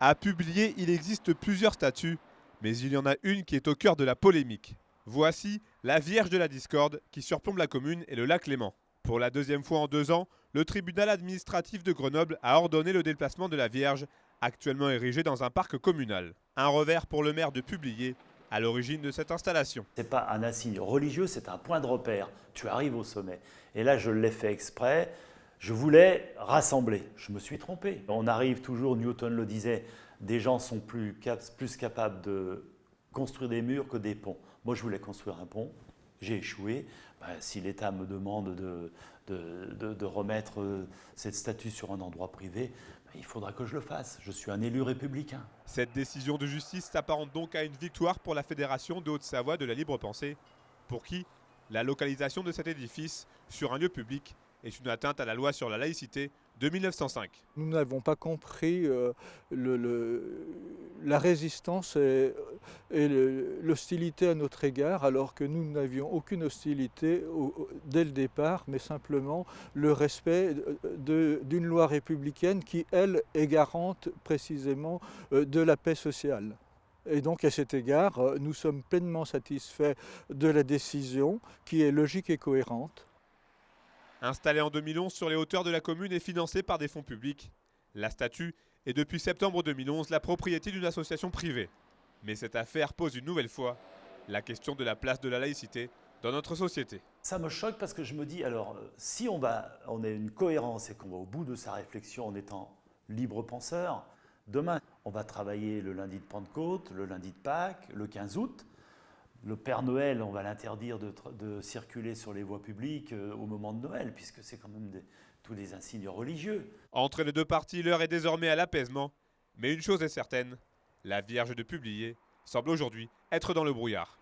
À Publier, il existe plusieurs statues, mais il y en a une qui est au cœur de la polémique. Voici la Vierge de la Discorde qui surplombe la commune et le lac Léman. Pour la deuxième fois en 2 ans, le tribunal administratif de Grenoble a ordonné le déplacement de la Vierge, actuellement érigée dans un parc communal. Un revers pour le maire de Publier, à l'origine de cette installation. Ce n'est pas un insigne religieux, c'est un point de repère. Tu arrives au sommet. Et là, je l'ai fait exprès. Je voulais rassembler. Je me suis trompé. On arrive toujours, Newton le disait, des gens sont plus capables de construire des murs que des ponts. Moi, je voulais construire un pont. J'ai échoué. Si l'État me demande de remettre cette statue sur un endroit privé, il faudra que je le fasse. Je suis un élu républicain. Cette décision de justice s'apparente donc à une victoire pour la Fédération de Haute-Savoie de la libre pensée, pour qui la localisation de cet édifice sur un lieu public est une atteinte à la loi sur la laïcité de 1905. Nous n'avons pas compris la résistance et l'hostilité à notre égard, alors que nous n'avions aucune hostilité dès le départ, mais simplement le respect d'une loi républicaine qui, elle, est garante précisément de la paix sociale. Et donc à cet égard, nous sommes pleinement satisfaits de la décision qui est logique et cohérente. Installée en 2011 sur les hauteurs de la commune et financée par des fonds publics, la statue est depuis septembre 2011 la propriété d'une association privée. Mais cette affaire pose une nouvelle fois la question de la place de la laïcité dans notre société. Ça me choque parce que je me dis, alors, si on a une cohérence et qu'on va au bout de sa réflexion en étant libre penseur, demain, on va travailler le lundi de Pentecôte, le lundi de Pâques, le 15 août. Le Père Noël, on va l'interdire de circuler sur les voies publiques au moment de Noël, puisque c'est quand même tous des insignes religieux. Entre les deux parties, l'heure est désormais à l'apaisement. Mais une chose est certaine, la Vierge de Publier semble aujourd'hui être dans le brouillard.